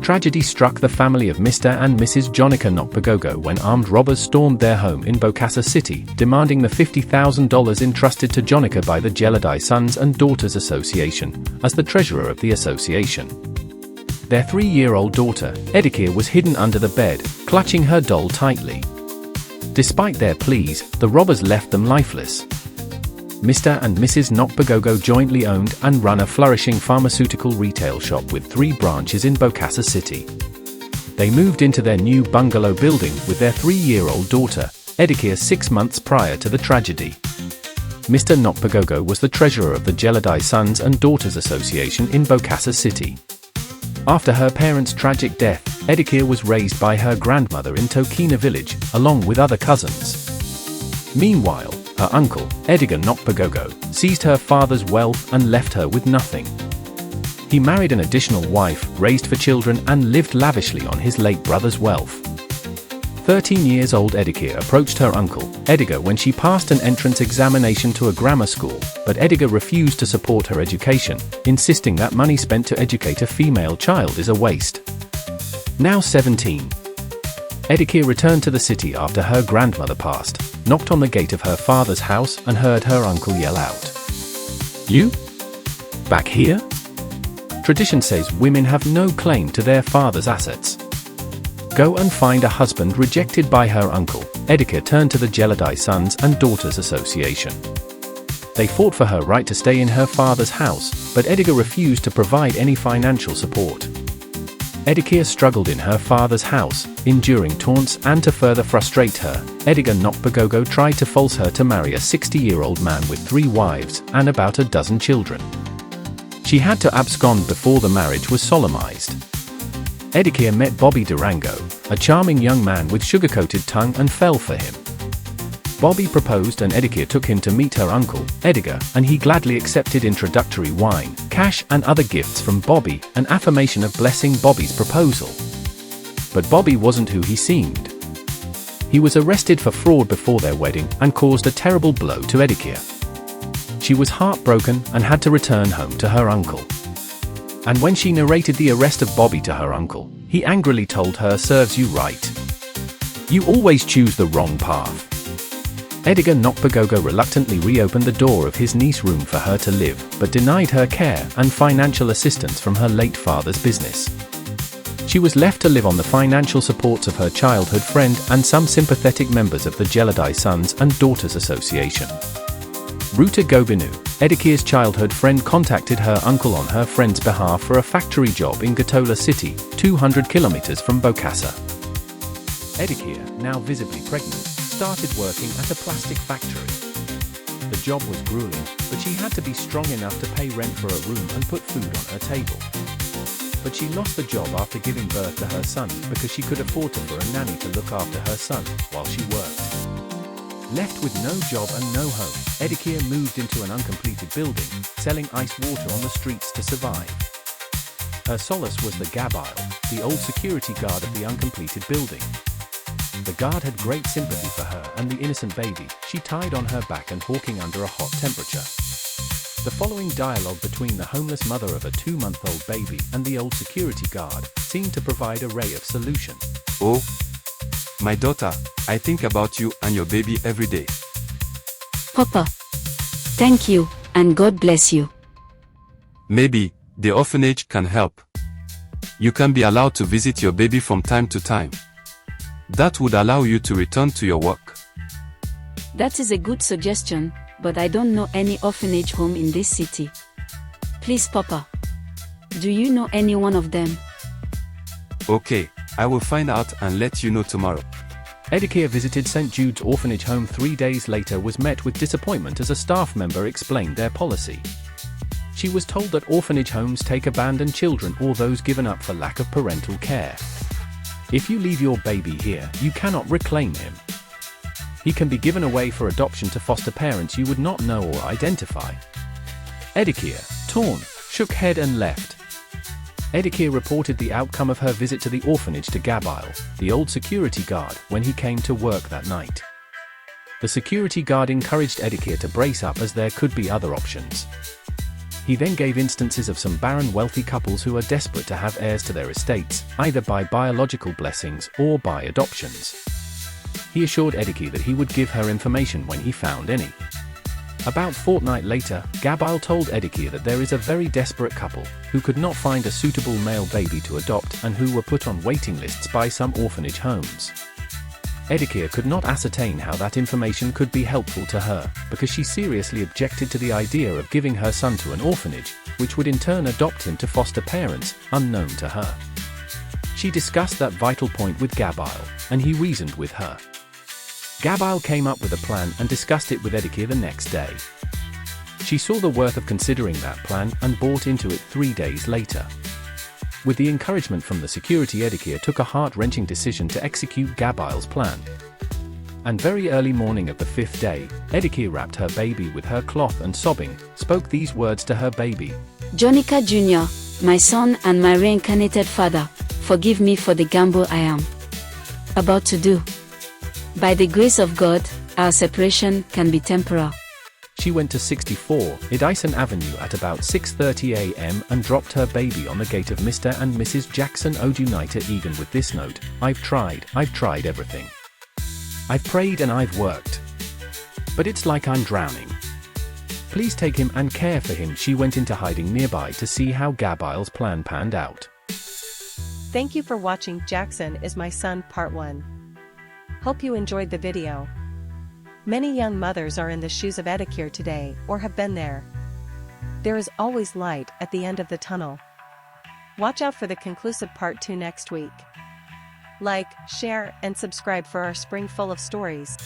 Tragedy struck the family of Mr. and Mrs. Jonica Nokpagogo when armed robbers stormed their home in Bokassa City, demanding the $50,000 entrusted to Jonica by the Gabile Sons and Daughters Association, as the treasurer of the association. Their 3-year-old daughter, Edekere, was hidden under the bed, clutching her doll tightly. Despite their pleas, the robbers left them lifeless. Mr. and Mrs. Nokpagogo jointly owned and run a flourishing pharmaceutical retail shop with 3 branches in Bokassa City. They moved into their new bungalow building with their 3-year-old daughter, Edekere, 6 months prior to the tragedy. Mr. Nokpagogo was the treasurer of the Gabile Sons and Daughters Association in Bokassa City. After her parents' tragic death, Edekere was raised by her grandmother in Tokina village, along with other cousins. Meanwhile, her uncle, Edekere Nokpagogo, seized her father's wealth and left her with nothing. He married an additional wife, raised 4 children, and lived lavishly on his late brother's wealth. 13-year-old Edekere approached her uncle, Edekere, when she passed an entrance examination to a grammar school, but Edekere refused to support her education, insisting that money spent to educate a female child is a waste. Now 17. Edekere returned to the city after her grandmother passed, knocked on the gate of her father's house, and heard her uncle yell out, "You? Back here?" Tradition says women have no claim to their father's assets. Go and find a husband. Rejected by her uncle, Edekere turned to the Gabile Sons and Daughters Association. They fought for her right to stay in her father's house, but Edekere refused to provide any financial support. Edekere struggled in her father's house, enduring taunts, and to further frustrate her, Edekere Nokpagogo tried to force her to marry a 60-year-old man with 3 wives and about a dozen children. She had to abscond before the marriage was solemnized. Edekere met Bobby Durango, a charming young man with sugar-coated tongue, and fell for him. Bobby proposed and Edekere took him to meet her uncle, Edekere, and he gladly accepted introductory wine, cash, and other gifts from Bobby, an affirmation of blessing Bobby's proposal. But Bobby wasn't who he seemed. He was arrested for fraud before their wedding and caused a terrible blow to Edekere. She was heartbroken and had to return home to her uncle. And when she narrated the arrest of Bobby to her uncle, he angrily told her, "Serves you right. You always choose the wrong path." Edekere Nokpagogo reluctantly reopened the door of his niece's room for her to live, but denied her care and financial assistance from her late father's business. She was left to live on the financial supports of her childhood friend and some sympathetic members of the Gabile Sons and Daughters Association. Ruta Gobinu, Edekere's childhood friend, contacted her uncle on her friend's behalf for a factory job in Gatola City, 200 kilometers from Bokassa. Edekere, now visibly pregnant, started working at a plastic factory. The job was grueling, but she had to be strong enough to pay rent for a room and put food on her table. But she lost the job after giving birth to her son because she could afford to for a nanny to look after her son while she worked. Left with no job and no home, Edekere moved into an uncompleted building, selling ice water on the streets to survive. Her solace was the Gabile, the old security guard of the uncompleted building. The guard had great sympathy for her and the innocent baby she tied on her back and hawking under a hot temperature. The following dialogue between the homeless mother of a 2-month-old baby and the old security guard seemed to provide a ray of solution. "Oh, my daughter, I think about you and your baby every day." "Papa, thank you, and God bless you." "Maybe the orphanage can help. You can be allowed to visit your baby from time to time. That would allow you to return to your work." That is a good suggestion, but I don't know any orphanage home in this city. Please, Papa. Do you know any one of them? Okay, I will find out and let you know tomorrow. Edekere visited St. Jude's orphanage home 3 days later, was met with disappointment as a staff member explained their policy. She was told that orphanage homes take abandoned children or those given up for lack of parental care. If you leave your baby here, you cannot reclaim him. He can be given away for adoption to foster parents you would not know or identify. Edekere, torn, shook head and left. Edekere reported the outcome of her visit to the orphanage to Gabile, the old security guard, when he came to work that night. The security guard encouraged Edekere to brace up as there could be other options. He then gave instances of some barren wealthy couples who are desperate to have heirs to their estates, either by biological blessings or by adoptions. He assured Edekere that he would give her information when he found any. About a fortnight later, Gabile told Edekere that there is a very desperate couple, who could not find a suitable male baby to adopt and who were put on waiting lists by some orphanage homes. Edekere could not ascertain how that information could be helpful to her, because she seriously objected to the idea of giving her son to an orphanage, which would in turn adopt him to foster parents, unknown to her. She discussed that vital point with Gabile, and he reasoned with her. Gabile came up with a plan and discussed it with Edekere the next day. She saw the worth of considering that plan and bought into it 3 days later. With the encouragement from the security, Edekere took a heart-wrenching decision to execute Gabile's plan. And very early morning of the 5th day, Edekere wrapped her baby with her cloth and sobbing, spoke these words to her baby. Jonica Jr., my son and my reincarnated father, forgive me for the gamble I am about to do. By the grace of God, our separation can be temporal. She went to 64 Edison Avenue at about 6:30 a.m. and dropped her baby on the gate of Mr. and Mrs. Jackson Odunita Egan with this note: I've tried everything. I've prayed and I've worked. But it's like I'm drowning. Please take him and care for him. She went into hiding nearby to see how Gabile's plan panned out. Thank you for watching Jackson is My Son Part 1. Hope you enjoyed the video. Many young mothers are in the shoes of Edekere today, or have been there. There is always light at the end of the tunnel. Watch out for the conclusive Part 2 next week. Like, share, and subscribe for our spring full of stories.